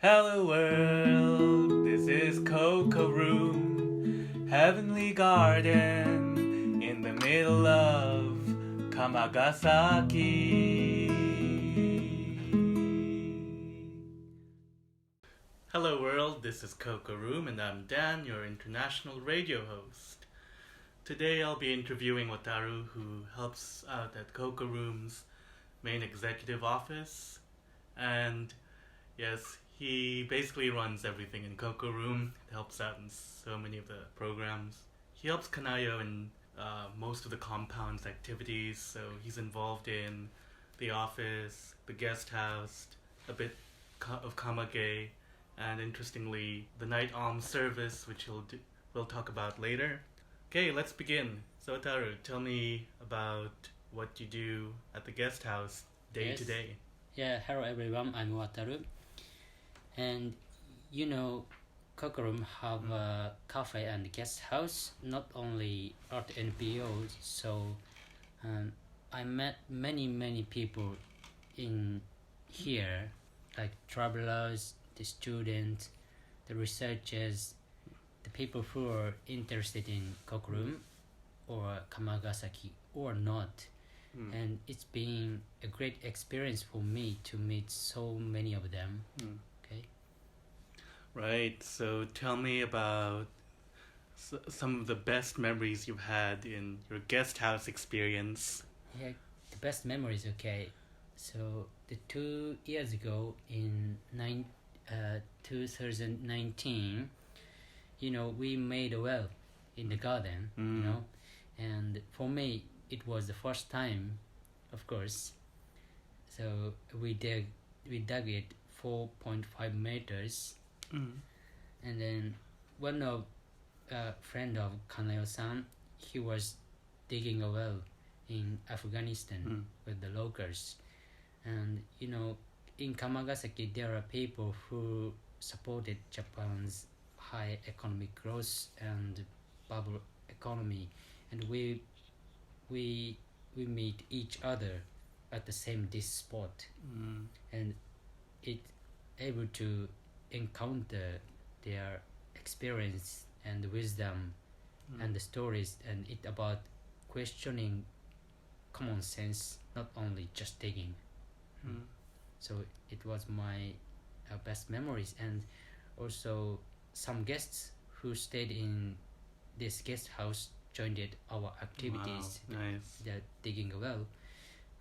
Hello world, this is Cocoroom, heavenly garden in the middle of Kamagasaki. Hello world, this is Cocoroom and I'm Dan, your international radio host. Today I'll be interviewing Wataru, who helps out at Cocoroom's main executive office, and yes, he basically runs everything in Cocoroom. Helps out in so many of the programs. He helps Kanayo in most of the compound's activities, so he's involved in the office, the guest house, a bit of Kamage, and interestingly, the night alms service, which we'll talk about later. Okay, let's begin. So Wataru, tell me about what you do at the guest house day to day. Yeah, hello everyone, I'm Wataru. And Cocoroom have a cafe and guest house, not only at NPO. So I met many people in here, like travelers, the students, the researchers, the people who are interested in Cocoroom or Kamagasaki or not. And it's been a great experience for me to meet so many of them. Okay. Right, so tell me about some of the best memories you've had in your guest house experience. Yeah, the best memories, okay. So the 2 years ago in 2019, we made a well in the garden, and for me it was the first time, of course. So we dug it 4.5 meters, and then one of friend of Kanayo-san, he was digging a well in Afghanistan with the locals, and in Kamagasaki there are people who supported Japan's high economic growth and bubble economy, and we meet each other at the same this spot, and it able to encounter their experience and wisdom and the stories, and it about questioning common sense, not only just digging. So it was my best memories, and also some guests who stayed in this guest house joined our activities. Wow, nice. They're digging a well,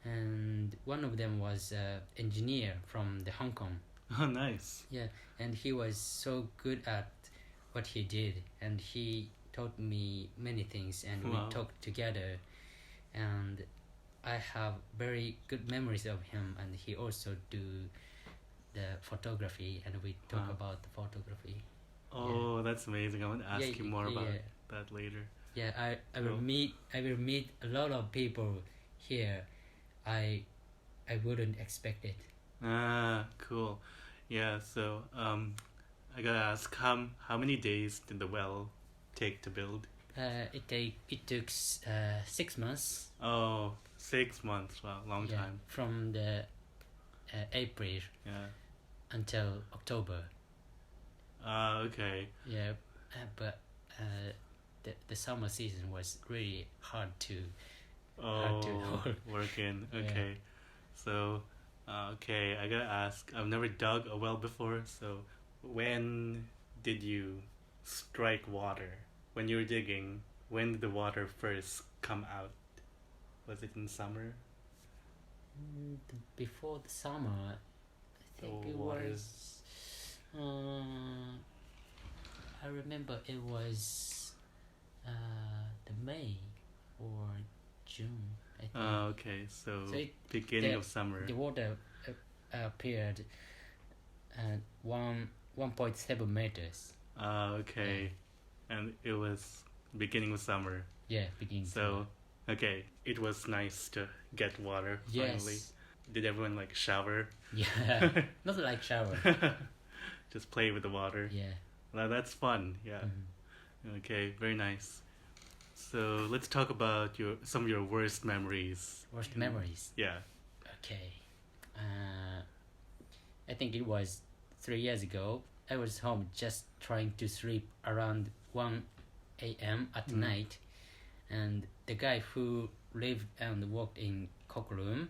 and one of them was an engineer from the Hong Kong. Oh, nice. Yeah, and he was so good at what he did, and he taught me many things, and we talked together, and I have very good memories of him, and he also do the photography, and we talk about the photography. Oh, that's amazing. I want to ask you more about that later. Yeah, I will meet a lot of people here. I wouldn't expect it. Ah, cool. Yeah, so I gotta ask, how many days did the well take to build? It took 6 months. Oh, 6 months. Wow, long time. From the April until October. Okay. Yeah, but the summer season was really hard to work in. Okay. So okay, I gotta ask, I've never dug a well before, so when did you strike water? When you were digging, when did the water first come out? Was it in summer? Before the summer, I think it was. I remember it was the May or June, I think. Okay, so beginning of summer. The water appeared at 1.7 meters. Okay. Yeah. And it was beginning of summer. Yeah, beginning. So, okay, it was nice to get water finally. Yes. Did everyone shower? Yeah, not like shower. Just play with the water. Yeah. Well, that's fun. Yeah. Okay, very nice. So let's talk about some of your worst memories. Worst memories. Yeah. Okay. I think it was 3 years ago, I was home just trying to sleep around 1 a.m. at night, and the guy who lived and worked in Cocoroom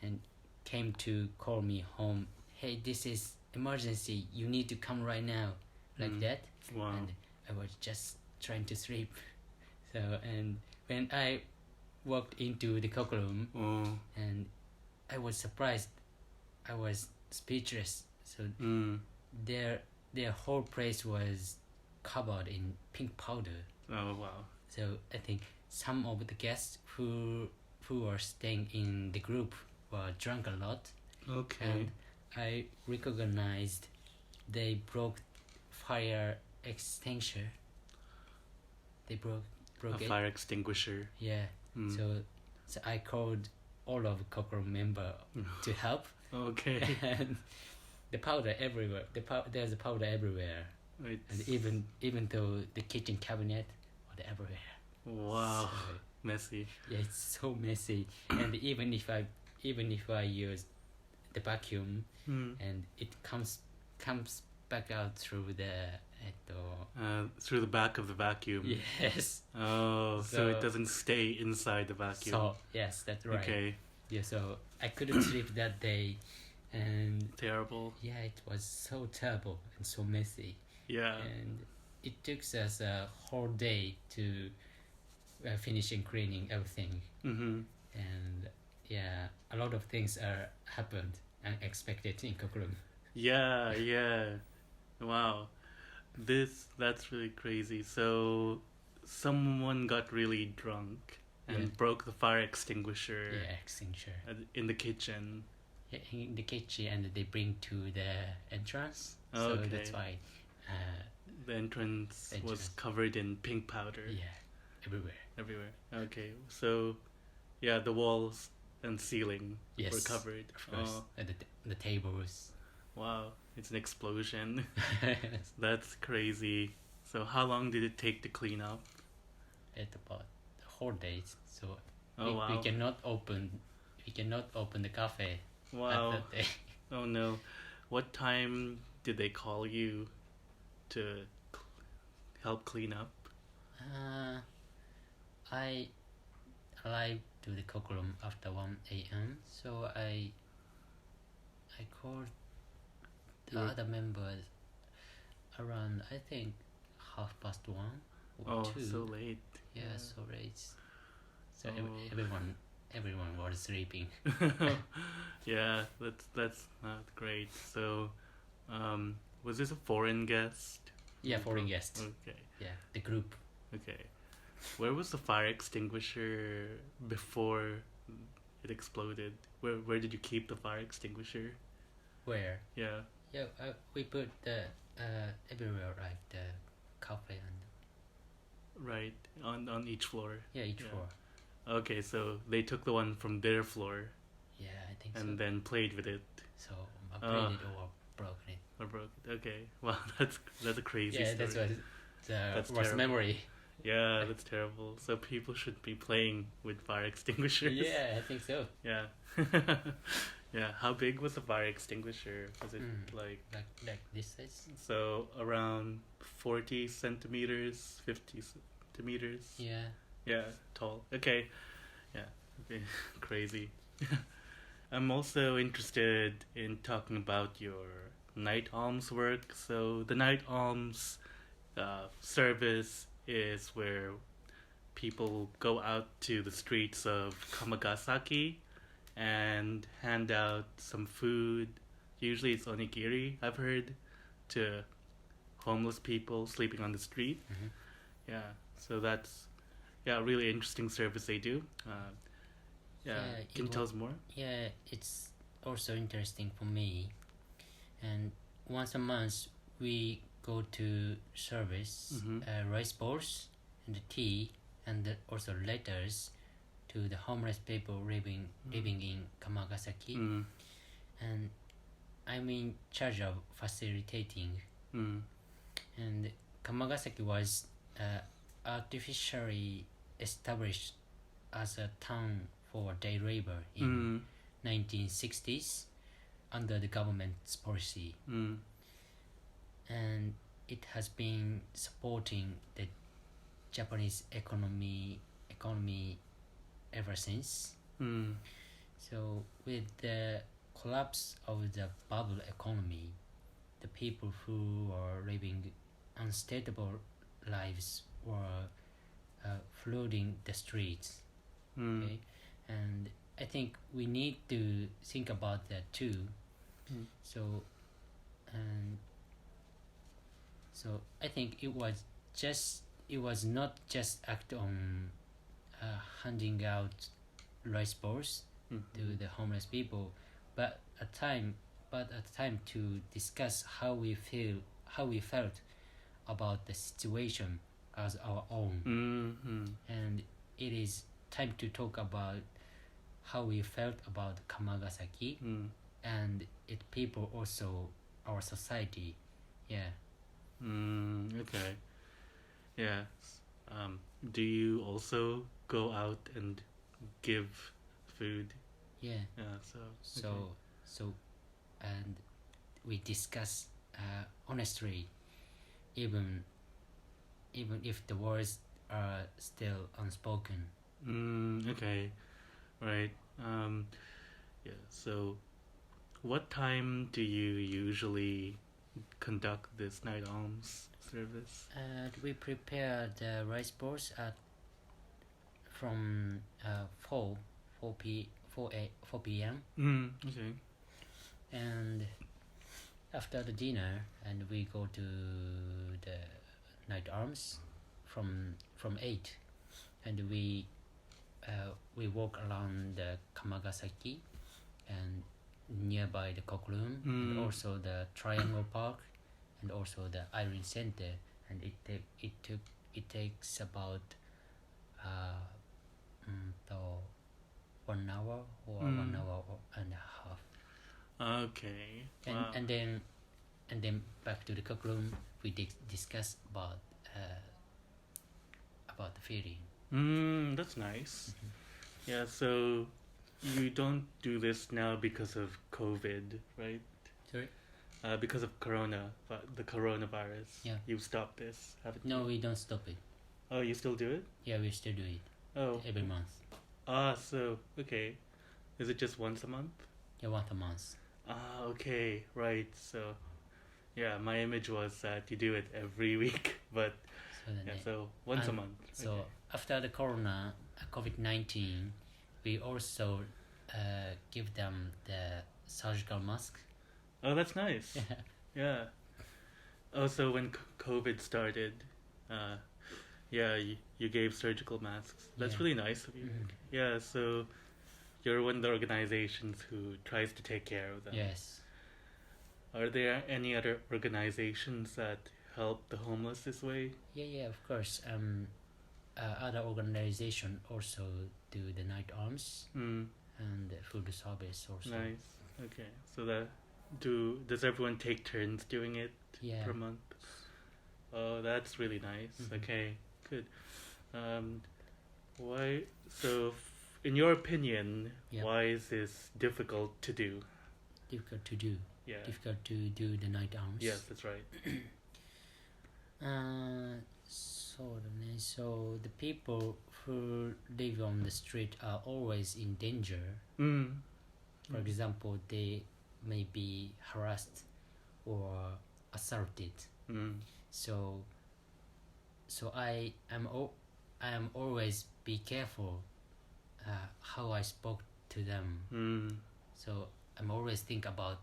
and came to call me home. Hey, this is emergency. You need to come right now, like that. Wow. And I was just trying to sleep. So, and when I walked into the Cocoroom, and I was surprised. I was speechless. So their whole place was covered in pink powder. Oh wow. So I think some of the guests who were staying in the group were drunk a lot. Okay. And I recognized they broke fire extinguisher. They broke a it. fire extinguisher. Yeah. So I called all of Cocoroom member to help. Okay. And the powder everywhere. There's a powder everywhere. It's... And even though the kitchen cabinet was everywhere. Wow. So, messy. yeah, it's so messy. And even if I use the vacuum, and it comes back out through through the back of the vacuum. Yes. Oh, so it doesn't stay inside the vacuum. So yes, that's right. Okay. Yeah, so I couldn't sleep that day, and terrible. Yeah, it was so terrible and so messy. Yeah. And it took us a whole day to finishing cleaning everything. And yeah, a lot of things happened unexpected in Cocoroom. Yeah. Wow. That's really crazy. So someone got really drunk and broke the fire extinguisher. Yeah, extinguisher. In the kitchen. Yeah, in the kitchen, and they bring to the entrance. So Okay. that's why the entrance was covered in pink powder. Yeah, everywhere. Okay. So yeah, the walls and ceiling were covered. Of course. And the tables. Wow, it's an explosion. That's crazy. So how long did it take to clean up? It's about the whole day. So wow. we cannot open the cafe. Wow. At that day. Oh no. What time did they call you to help clean up? I arrived to the Cocoroom after 1 a.m. So I called the other members around, I think, 1:30 or 2. So late. Yeah, so late. So everyone was sleeping. Yeah, that's not great. So, was this a foreign guest? Yeah, foreign guest. Okay. Yeah, the group. Okay. Where was the fire extinguisher before it exploded? Where did you keep the fire extinguisher? Where? Yeah. Yeah, we put the everywhere, like the cafe and. Right, on each floor. Yeah, each floor. Okay, so they took the one from their floor. Yeah, I think so. And then played with it. So upgraded or broken it. Or broke it. Okay. Wow, that's a crazy story. That's what That's worst terrible. memory. Yeah, that's terrible. So people should be playing with fire extinguishers. Yeah, I think so. Yeah. Yeah. How big was the fire extinguisher? Was it like this size? So around 40 centimeters, 50 centimeters? Yeah. Yeah, tall. Okay. Yeah. Okay. Crazy. I'm also interested in talking about your night alms work. So the night alms service is where people go out to the streets of Kamagasaki and hand out some food. Usually it's onigiri, I've heard, to homeless people sleeping on the street. Yeah, so that's a really interesting service they do. Can you tell us more? Yeah, it's also interesting for me. And once a month we go to service rice balls and the tea and also letters to the homeless people living in Kamagasaki. And I'm in charge of facilitating. And Kamagasaki was artificially established as a town for day labor in 1960s under the government's policy. it has been supporting the Japanese economy ever since. So with the collapse of the bubble economy, the people who are living unstable lives were flooding the streets. Okay, and I think we need to think about that too. So, and so I think it was not just act on handing out rice balls to the homeless people, but a time to discuss how we felt about the situation as our own. And it is time to talk about how we felt about Kamagasaki and its people, also our society. Okay. Yeah. Do you also go out and give food? Yeah. So. Okay. So, and we discuss honestly, even if the words are still unspoken. Okay. Right. Yeah. So, what time do you usually conduct this night alms service? We prepare the rice balls at from 4 p.m. Okay. And after the dinner, and we go to the night arms from 8, and we walk around the Kamagasaki and nearby the Cocoroom, and also the Triangle Park, and also the Iron Center, and it takes about 1 hour or 1 hour and a half. Okay. And then back to the courtroom, we discuss about the feeding. That's nice. Yeah. So you don't do this now because of COVID, right? Sorry? Because of the coronavirus. Yeah. You stopped this, haven't you? No, we don't stop it. Oh, you still do it? Yeah, we still do it. Oh. Every month. So okay. Is it just once a month? Yeah, once a month. Okay, right. So, yeah, my image was that you do it every week, but so once a month. So okay. After the COVID-19, we also give them the surgical mask. Oh, that's nice. Yeah. Oh, so when COVID started, you gave surgical masks. That's really nice of you. Yeah, so you're one of the organizations who tries to take care of them. Yes. Are there any other organizations that help the homeless this way? Yeah, of course. Other organizations also do the night arms and food service also. Nice. Okay. So does everyone take turns doing it per month? Oh, that's really nice. Okay, good. Why? So, in your opinion, why is this difficult to do? Difficult to do. Yeah. Difficult to do the night arms. Yes, that's right. So the people who live on the street are always in danger. For example, they may be harassed or assaulted. So I am always be careful how I spoke to them. So I'm always think about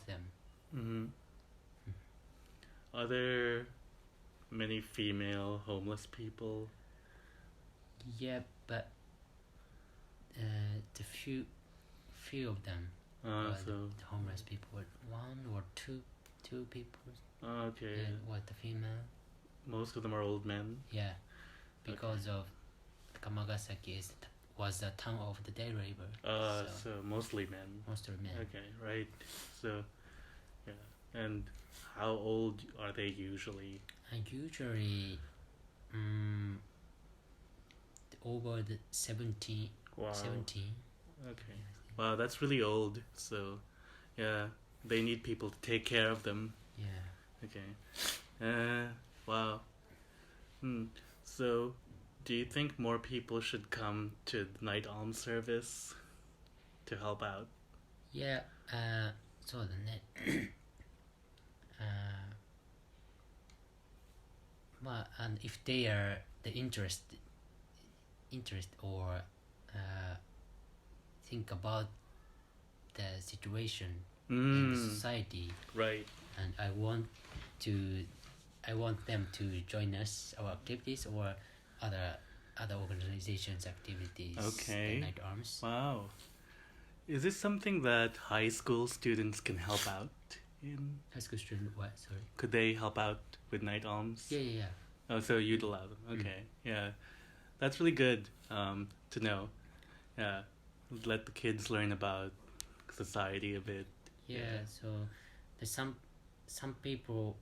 them. Are there many female homeless people? Yeah, but the few of them. So the homeless people, one or two people. Okay. And what the female? Most of them are old men. Yeah, because of Kamagasaki was the town of the day labor. So mostly men. Mostly men. Okay, right. So, yeah. And how old are they usually? Usually, over the 70. Wow. 70. Okay. Wow, that's really old. So, yeah. they need people to take care of them. Yeah. Okay. Wow. So, do you think more people should come to the night alms service to help out? Yeah. そうだね。and if they are the interest or think about the situation in the society, Right. and I want them to join us, our activities, or other organizations' activities. Okay. The night arms. Wow. Is this something that high school students can help out in? High school student, what? Sorry. Could they help out with night alms? Yeah. Oh, so you'd allow them. Okay. Yeah. That's really good to know. Yeah. Let the kids learn about society a bit. Yeah. So there's some people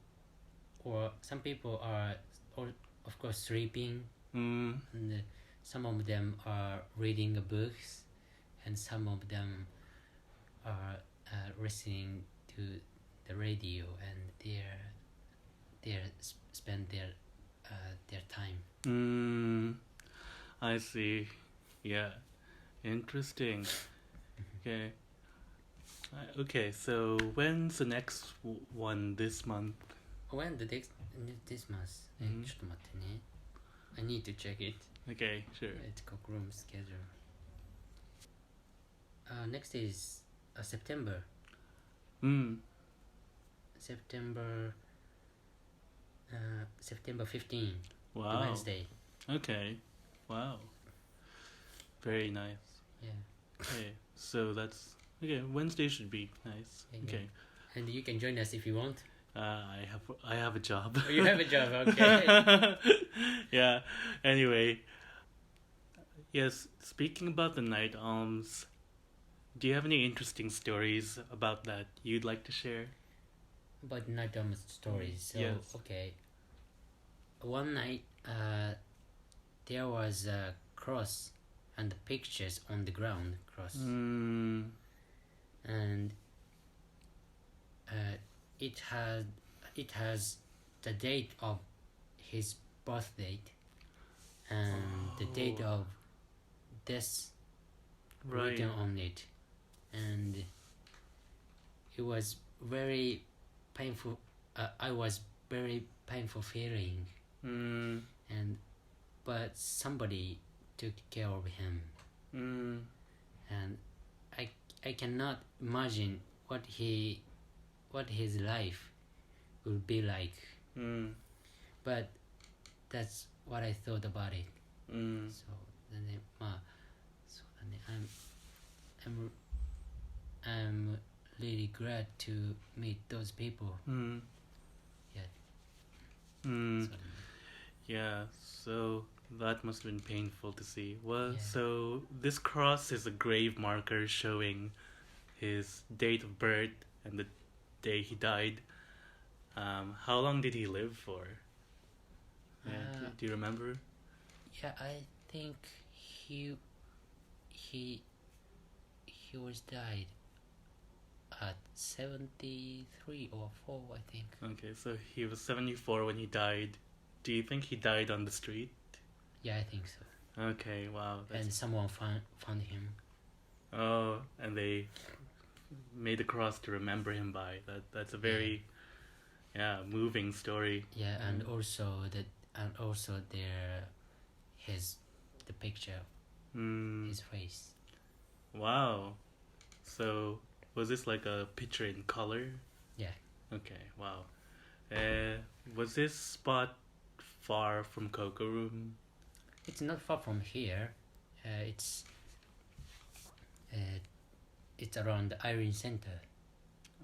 are, of course, sleeping, and some of them are reading books, and some of them are listening to the radio, and they spend their time. I see. Yeah. Interesting. Okay. Okay, so when's the next one this month? When the this month? ちょっと待ってね. I need to check it. Okay, sure. It's Cocoroom schedule. Next is September. September 15. Wow. Wednesday. Okay. Wow. Very nice. Yeah. Okay, so that's okay. Wednesday should be nice. Okay. And you can join us if you want. I have a job. Oh, you have a job, okay. Yeah. Anyway. Yes. Speaking about the night alms, do you have any interesting stories about that you'd like to share? About night alms stories. So, yes. Okay. One night, there was a cross and the pictures on the ground. Cross. And it has the date of his birth date and the date of death written on it, and it was very painful. I was very painful feeling, but somebody took care of him, and I cannot imagine what his life will be like, but that's what I thought about it. So then, I'm really glad to meet those people. Yeah, so that must have been painful to see. Well, so this cross is a grave marker showing his date of birth and the day he died. How long did he live for? Do you remember? Yeah, I think he was died at 73 or 4, I think. Okay, so he was 74 when he died. Do you think he died on the street? Yeah, I think so. Okay, wow. And someone found him. Oh, and they made a cross to remember him by. That's a very moving story. Yeah, and also the picture, his face. Wow. So was this like a picture in color? Yeah. Okay. Wow. Was this spot far from Cocoroom? It's not far from here. It's around the Irene Center.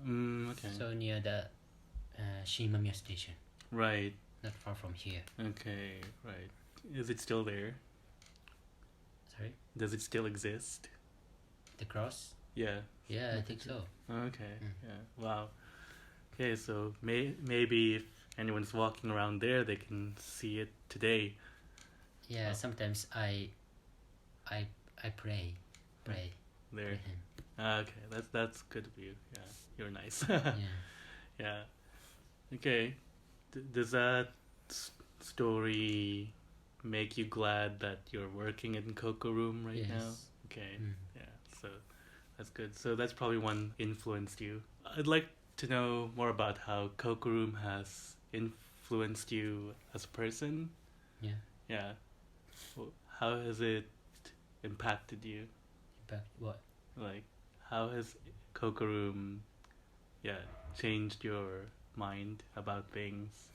Okay. So near the Shimamiya station. Right. Not far from here. Okay. Right. Is it still there? Sorry? Does it still exist? The cross? Yeah. Yeah, I think so. Okay. Yeah. Wow. Okay, so maybe if anyone's walking around there, they can see it today. Yeah, sometimes I pray there. for him. Okay, that's good of you. Yeah. you're nice. Yeah. Yeah. Okay. Does that story make you glad that you're working in Cocoroom right now? Yes. Okay. Mm. Yeah. So that's good. So that's probably one influenced you. I'd like to know more about how Cocoroom has influenced you as a person. Yeah. Yeah. How has it impacted you? But what? Like, how has Cocoroom, yeah, changed your mind about things?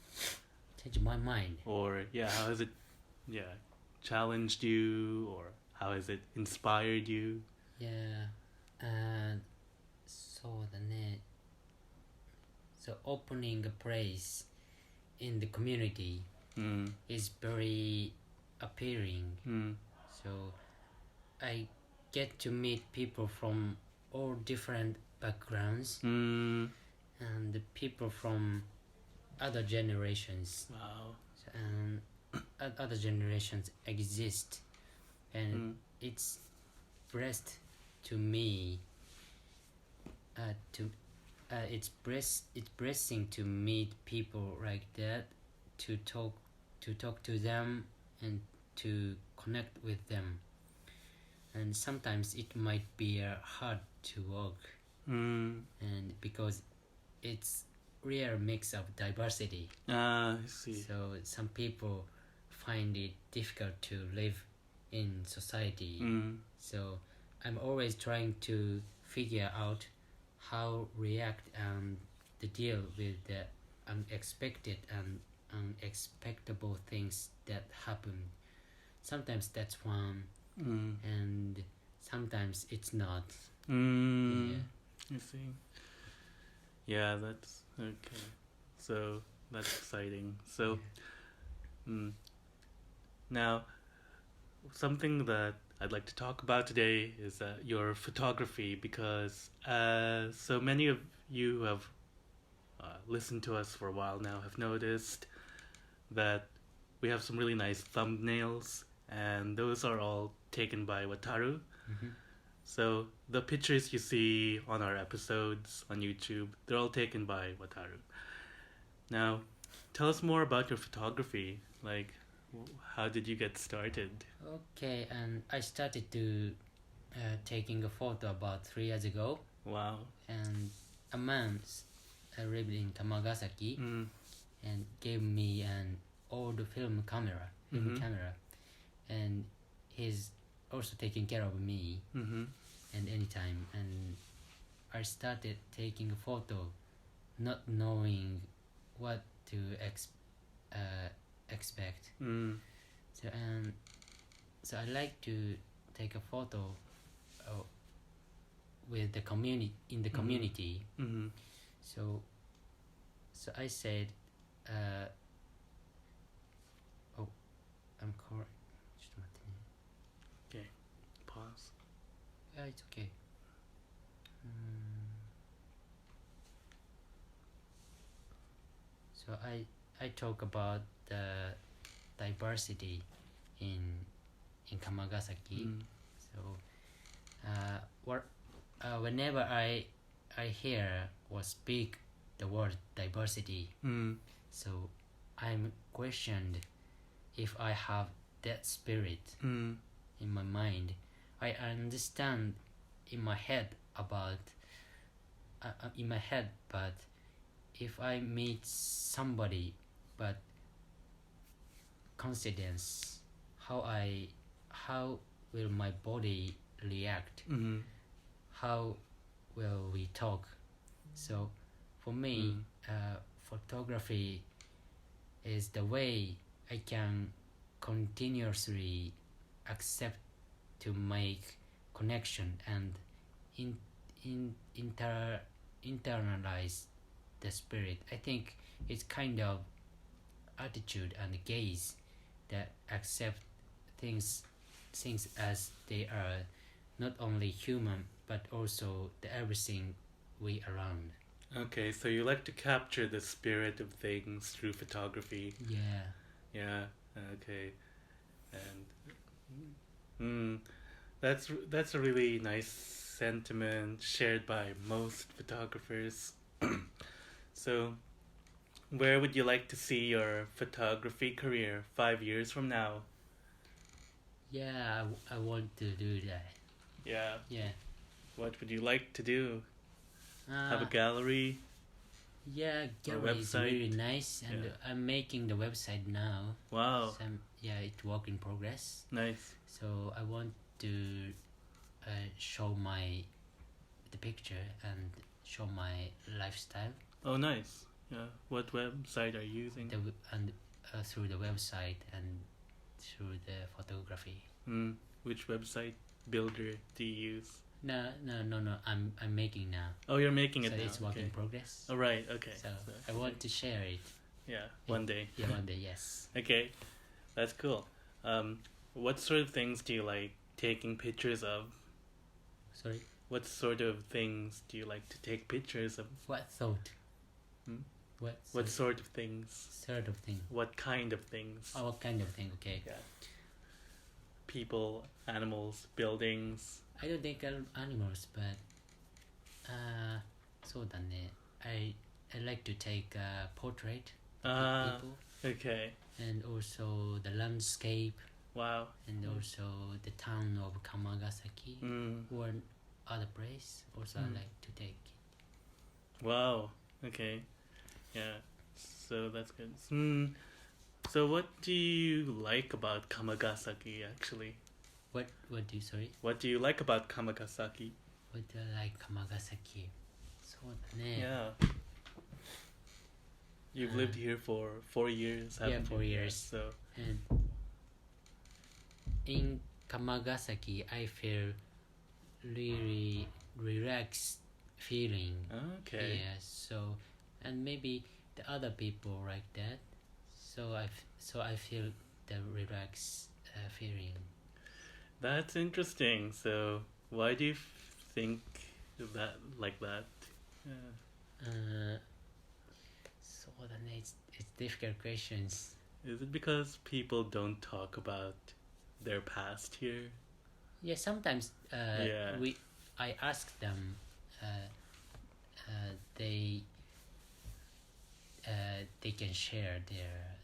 Change my mind. Or, yeah, how has it, yeah, challenged you? Or how has it inspired you? Yeah. So opening a place in the community Mm. is very appealing. Mm. So I get to meet people from all different backgrounds Mm. and the people from other generations. Wow. And other generations exist, and Mm. it's blessed to me. It's blessing to meet people like that, to talk to them and to connect with them. And sometimes it might be hard to work, Mm. and because it's real mix of diversity. I see. So some people find it difficult to live in society. Mm. So I'm always trying to figure out how react and to deal with the unexpected and unexpectable things that happen. Sometimes that's fun, Mm. and sometimes it's not. Mm. Yeah. You see. Yeah, that's okay. So that's exciting. So, now something that I'd like to talk about today is your photography, because so many of you who have listened to us for a while now have noticed that we have some really nice thumbnails, and those are all taken by Wataru. Mm-hmm. So the pictures you see on our episodes on YouTube, they're all taken by Wataru. Now, tell us more about your photography. Like, how did you get started? Okay, and I started to taking a photo about 3 years ago. Wow. And a man lived in Kamagasaki and gave me an old film camera, and he's also taking care of me and anytime. And I started taking a photo, not knowing what to expect. So I like to take a photo with the community in the community. So I said, I'm correct. Okay, pause. Yeah, it's okay. So I talk about the diversity in Kamagasaki. So whenever I hear or speak the word diversity, so I'm questioned if I have that spirit in my mind. I understand in my head but if I meet somebody but coincidence, how will my body react? How will we talk? So for me, photography is the way I can continuously accept to make connection and internalize the spirit. I think it's kind of attitude and gaze that accept things as they are, not only human but also the everything we around. Okay, so you like to capture the spirit of things through photography. Yeah. Okay. And that's a really nice sentiment shared by most photographers. So, where would you like to see your photography career 5 years from now? Yeah, I want to do that. Yeah. Yeah. What would you like to do? Have a gallery? Yeah, gallery is really website? nice, and Yeah. I'm making the website now. Wow. So it's work in progress. Nice. So I want to show the picture and show my lifestyle. Oh, nice. Yeah. What website are you using? Through the website and through the photography. Which website builder do you use? No. I'm making now. Oh, you're making it So now. it's work in Okay. progress. Oh, right. Okay. So I want to share it. Yeah. One day. Yeah, one day. Yes. Okay. That's cool. What sort of things do you like taking pictures of? Sorry. What sort of things do you like to take pictures of? What thought? What sort of things? Sort of thing. What kind of things? Oh, what kind of thing? Okay. Yeah. People, animals, buildings. I don't think animals, but そうだね. I like to take a portrait of people, Okay. and also the landscape, Wow. and also the town of Kamagasaki or other place. Also, I like to take. Wow. Okay. Yeah. So that's good. So what do you like about Kamagasaki actually? What do you sorry? What do you like about Kamagasaki? What do I like Kamagasaki? そうだね. Yeah. You've lived here for 4 years, haven't you? 4 years. So And in Kamagasaki, I feel really relaxed feeling. okay. Yeah. So, and maybe the other people like that. So I feel the relaxed feeling. That's interesting. So why do you think that like that? So it's difficult questions. Is it because people don't talk about their past here? Yeah, sometimes I ask them. They can share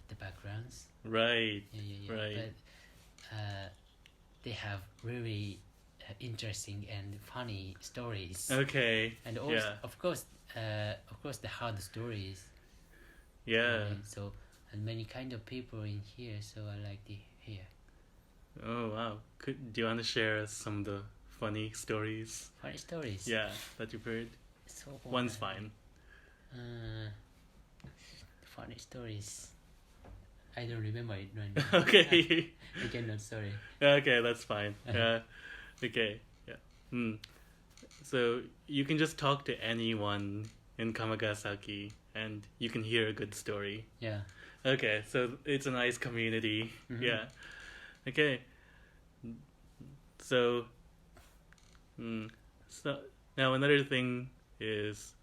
the backgrounds. Right. Yeah. Right. But they have really interesting and funny stories. Okay. And also, of course, the hard stories. Yeah. So, and many kind of people in here. So I like to hear. Oh wow! Do you want to share us some of the funny stories? Funny stories. Yeah, that you've heard. So One's fine. Funny stories. I don't remember it right now. Okay. I cannot. Sorry. Okay, that's fine. Yeah. Okay. Yeah. So you can just talk to anyone in Kamagasaki, and you can hear a good story. Yeah. Okay, so it's a nice community. Mm-hmm. Yeah. Okay. So now another thing is,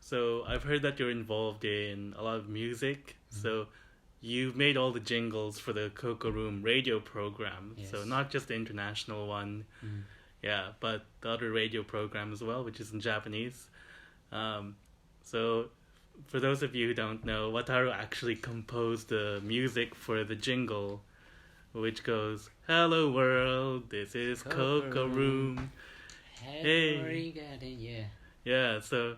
so I've heard that you're involved in a lot of music. Mm-hmm. So you've made all the jingles for the Cocoroom radio program. Yes. So not just the international one. Mm-hmm. Yeah, but the other radio program as well, which is in Japanese. So for those of you who don't know, Wataru actually composed the music for the jingle, which goes, "Hello world, this is Cocoroom." Hey. Yeah. Yeah, so,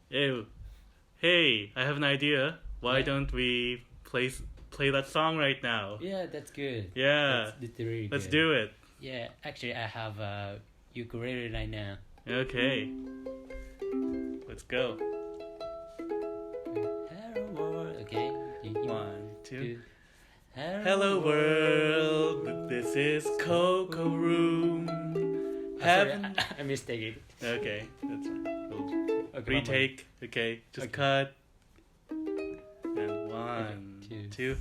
hey, I have an idea. Why don't we play that song right now? Yeah, that's good. Yeah. That's really good. Let's do it. Yeah, actually I have a ukulele right now. Okay. Let's go. Hello world. Okay. 1, 2. Hello world, this is Cocoroom. Sorry, I mistaken. Okay, that's fine. We'll Okay, retake. Okay, just Okay. cut. And 1, Okay, 2.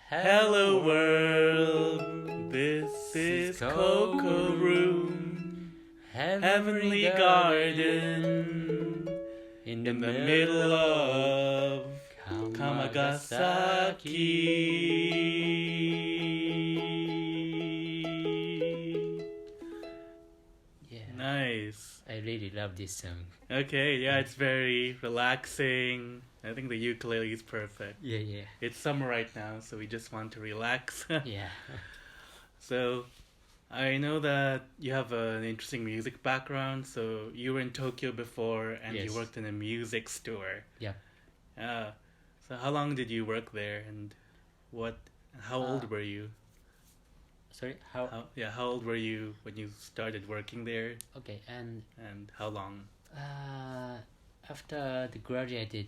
Hello world, this is Cocoroom. Heavenly garden in in the middle of Kamagasaki. Yeah. really love this song. Okay, yeah, it's very relaxing. I think the ukulele is perfect. Yeah. It's summer right now, so we just want to relax. Yeah. So, I know that you have an interesting music background. So, you were in Tokyo before and you Yes. worked in a music store. Yeah. So, how long did you work there and how old were you? Sorry, How old were you when you started working there Okay, and and how long? after the graduated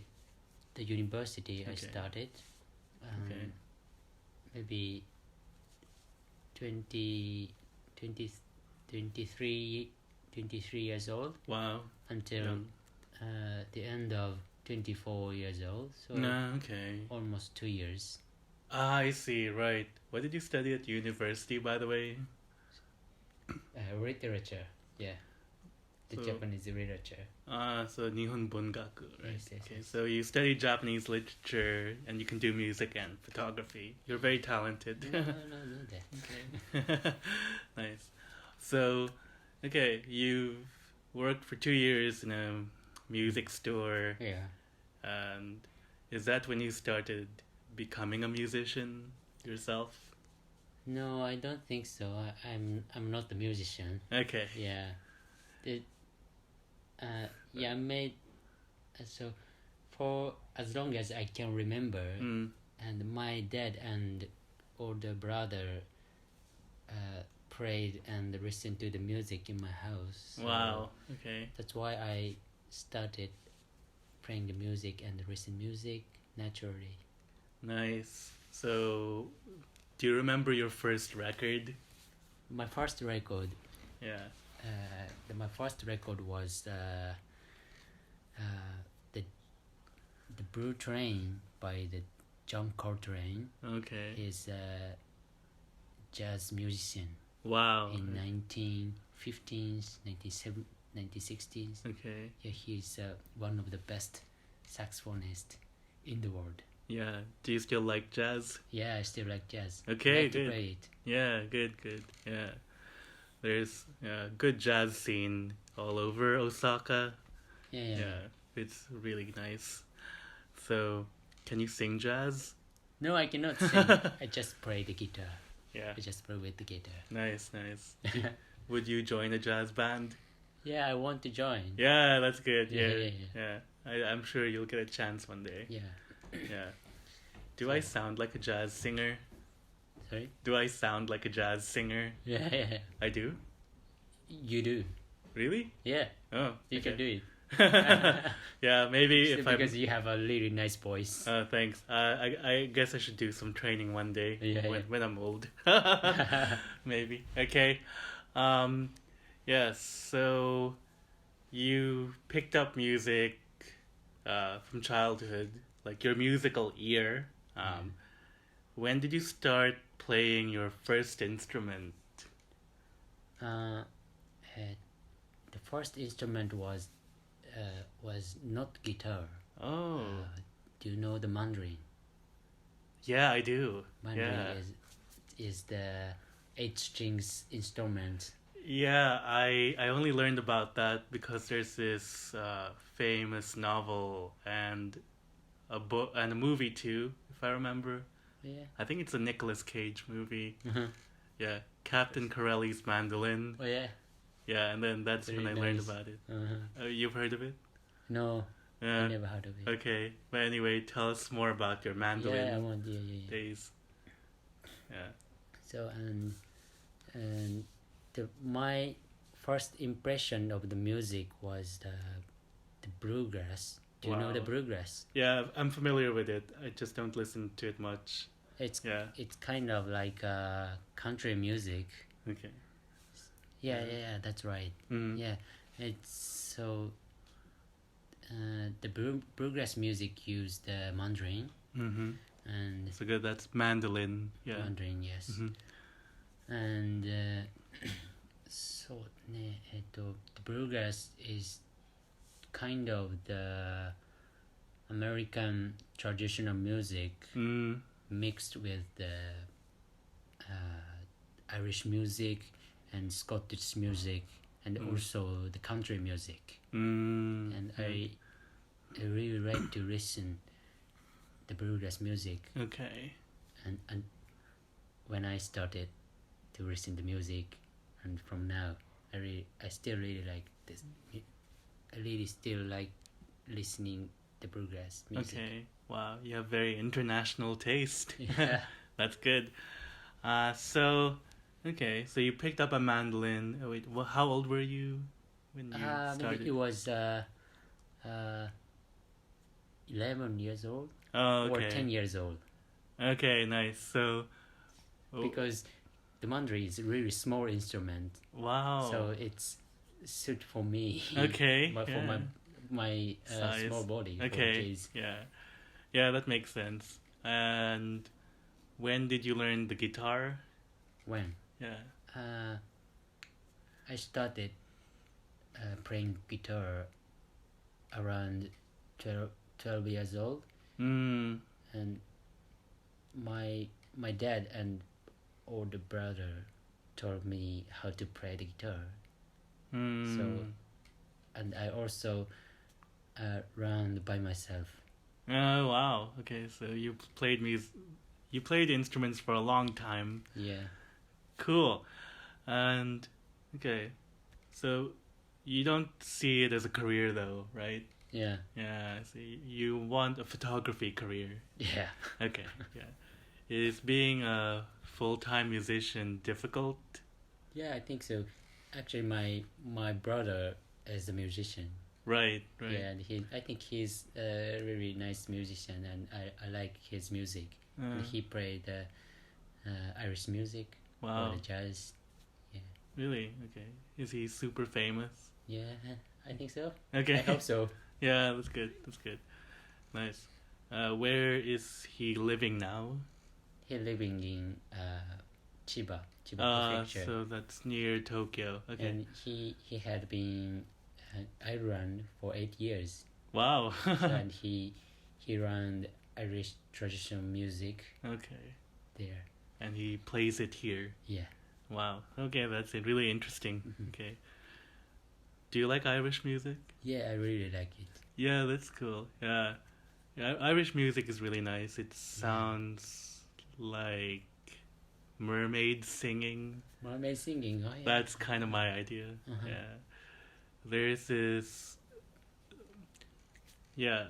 the university, I Okay. started. Okay. Maybe 20, 20, 23 years old Wow. until Young. the end of 24 years old. So No, okay. almost 2 years. I see, right. What did you study at university, by the way? Literature, yeah. The So- Japanese literature. So Nihon Bungaku, right? Yes, yes, Okay, yes. so you study Japanese literature and you can do music and photography. You're very talented. No, that. Nice. So, okay, you've worked for 2 years in a music store, Yeah. and is that when you started becoming a musician yourself? No, I don't think so. I'm not a musician. Okay. Yeah. I made so for as long as I can remember, and my dad and older brother prayed and listened to the music in my house. So Wow. Okay. that's why I started playing the music and listen music naturally. Nice. So, do you remember your first record? My first record, Yeah. my first record was the Blue Train by the John Coltrane. Okay. He's a jazz musician Wow. in 1950s, 1960s. Okay. Yeah, he's one of the best saxophonists in the world. Yeah. Do you still like jazz? Yeah, I still like jazz. Okay, like to good. play it. Yeah, good. Yeah. There's a good jazz scene all over Osaka. Yeah. It's really nice. So, can you sing jazz? No, I cannot sing. I just play the guitar. Yeah. I just play with the guitar. Nice. Would you join a jazz band? Yeah, I want to join. Yeah, that's good. Yeah. I'm sure you'll get a chance one day. Yeah. Yeah. Do I sound like a jazz singer? Sorry? Do I sound like a jazz singer? Yeah. I do? You do. Really? Yeah. Oh, You can do it. Yeah, maybe if because you have a really nice voice. thanks. I guess I should do some training one day when I'm old. Maybe. Okay. Yes. So you picked up music from childhood, like your musical ear. When did you start playing your first instrument? The first instrument was not guitar. Oh. Do you know the mandolin? Yeah, I do. Mandolin is the 8 strings instrument. Yeah, I only learned about that because there's this famous novel and a book and a movie too, if I remember. Yeah. I think it's a Nicolas Cage movie. Uh-huh. Yeah, Captain Corelli's Mandolin. Oh yeah. Yeah, and then that's when I Very learned nice. about it. Uh-huh. You've heard of it? No, I Yeah. never heard of it. Okay, but anyway, tell us more about your mandolin Yeah, I want. Yeah. days. Yeah. So and my first impression of the music was the bluegrass. Do you know the Wow. bluegrass? Yeah, I'm familiar with it. I just don't listen to it much. It's Yeah. it's kind of like country music. Okay. Yeah, that's right. Mm. Yeah, it's so the bluegrass music used the mandarin Mm-hmm. and So good. That's mandolin. Yeah. mandarin, yes. Mm-hmm. And so the bluegrass is kind of the American traditional music Mm. mixed with the Irish music and Scottish music and also the country music. And I really like to listen the bluegrass music. Okay. And when I started to listen to music, and from now, I still really like this. I really still like listening the bluegrass music. Okay. Wow, you have very international taste. Yeah. That's good. So you picked up a mandolin. Oh, wait, how old were you when you started? Maybe it was 11 years old Oh, okay. or 10 years old. Okay, nice. So, because the mandolin is a really small instrument. Wow. So it's suit for me. Okay. But for my small body. Okay. Yeah, that makes sense. And when did you learn the guitar? When? Yeah. I started playing guitar around 12 years old. And my dad and older brother taught me how to play the guitar. So, and I also learned by myself. Oh, wow. Okay, so you played instruments for a long time. Yeah. Cool. And okay, so you don't see it as a career though, right? Yeah. Yeah, so you want a photography career. Yeah. Okay, yeah. Is being a full-time musician difficult? Yeah, I think so. Actually, my brother is a musician. Right. Yeah, and I think he's a really nice musician, and I like his music. And he played Irish music or the jazz. Yeah. Really? Okay. Is he super famous? Yeah, I think so. Okay. I hope so. Yeah, that's good. Nice. Where is he living now? He's living in Chiba Prefecture. So that's near Tokyo. Okay. And he had been in Ireland for 8 years. Wow. And he ran Irish traditional music. Okay. There. And he plays it here. Yeah. Wow. Okay, that's it. Really interesting. Okay. Do you like Irish music? Yeah, I really like it. Yeah, that's cool. Yeah, Irish music is really nice. It sounds like mermaids singing. Mermaid singing, oh yeah. That's kind of my idea. Yeah. There's this... Yeah,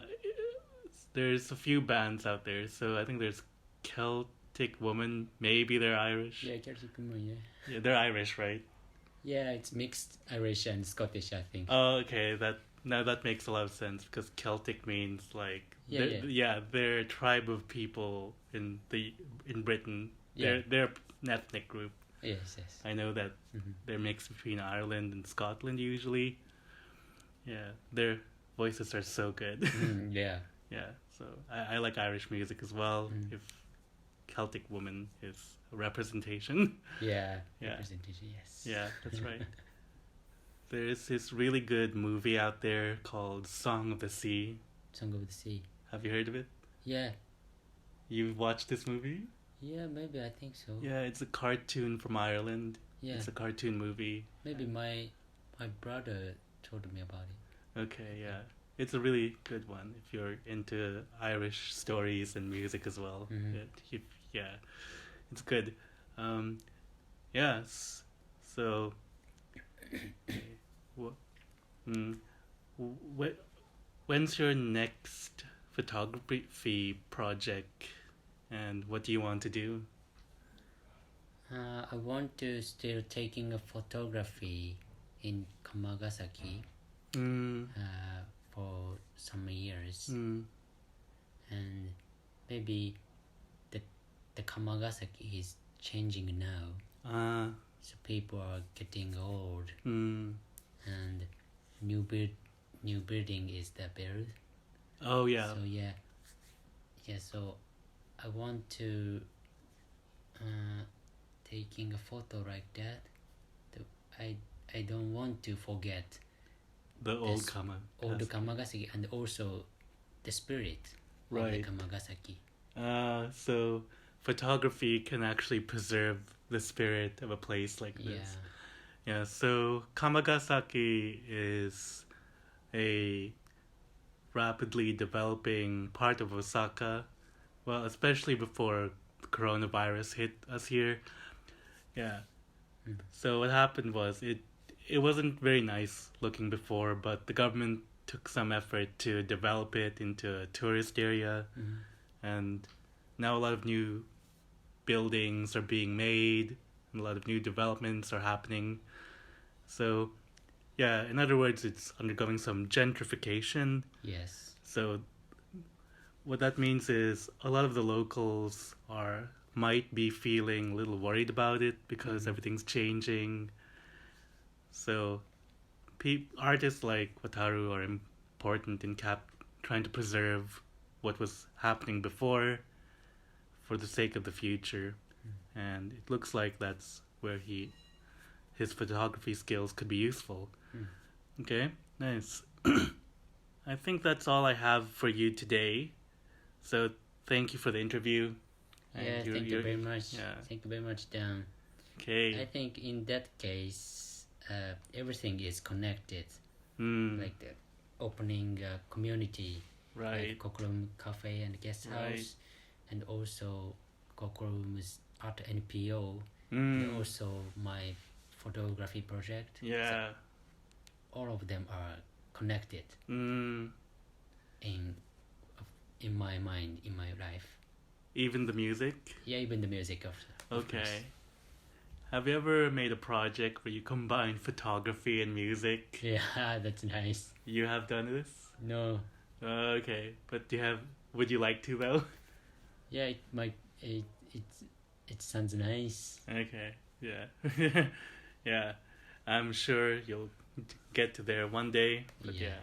there's a few bands out there. So I think there's Celtic Woman. Maybe they're Irish. Yeah, Celtic Woman, yeah. Yeah, they're Irish, right? Yeah, it's mixed Irish and Scottish, I think. Oh, okay. That makes a lot of sense because Celtic means like they're a tribe of people in Britain. Yeah. They're an ethnic group. Yes. I know that they're mixed between Ireland and Scotland usually. Yeah, their voices are so good. Yeah. Yeah, so I like Irish music as well. If Celtic Woman is a representation. Yeah. Representation, yes. Yeah, that's right. There's this really good movie out there called Song of the Sea. Song of the Sea. Have you heard of it? Yeah. You've watched this movie? Yeah, maybe, I think so. Yeah, it's a cartoon from Ireland. Yeah. It's a cartoon movie. Maybe my brother told me about it. Okay, yeah. It's a really good one if you're into Irish stories and music as well. Yeah, it's good. Yes. So, when's your next photography project, and what do you want to do? I want to still taking a photography in Kamagasaki for some years, and maybe the Kamagasaki is changing now. So people are getting old, and new building is the build. Oh yeah. So yeah. So I want to taking a photo like that. I don't want to forget the old Kamagasaki and also the spirit of the Kamagasaki. So photography can actually preserve the spirit of a place like this. Yeah, so Kamagasaki is a rapidly developing part of Osaka. Well, especially before the coronavirus hit us here. Yeah. So what happened was it wasn't very nice looking before, but the government took some effort to develop it into a tourist area, and now a lot of new buildings are being made, and a lot of new developments are happening. So, yeah, in other words, it's undergoing some gentrification. Yes. So, what that means is a lot of the locals might be feeling a little worried about it because everything's changing. So, artists like Wataru are important in trying to preserve what was happening before for the sake of the future. And it looks like that's where his photography skills could be useful. Okay, nice. I think that's all I have for you today. So thank you for the interview. Yeah, thank you very much. Yeah. Thank you very much, Dan. Okay. I think in that case, everything is connected. Like the opening community, Right. like Cocoroom Cafe and Guest House, Right. and also Cocoroom's art NPO, Mm. and also my photography project. Yeah. So all of them are connected Mm. in my mind, in my life. Even the music? Yeah, even the music of Okay. course. Have you ever made a project where you combine photography and music? Yeah, that's nice. You have done this? No. Okay. But would you like to though? Yeah, it sounds nice. Okay. Yeah. Yeah. I'm sure you'll get to there one day. But Yeah. yeah,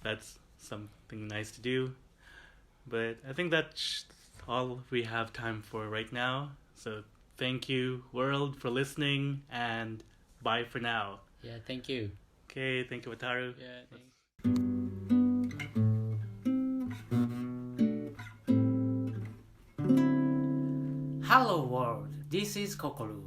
that's something nice to do. But I think that's all we have time for right now. So thank you, world, for listening, and bye for now. Yeah, thank you. Okay, thank you, Wataru. Yeah, thanks. Hello world, this is Cocoroom.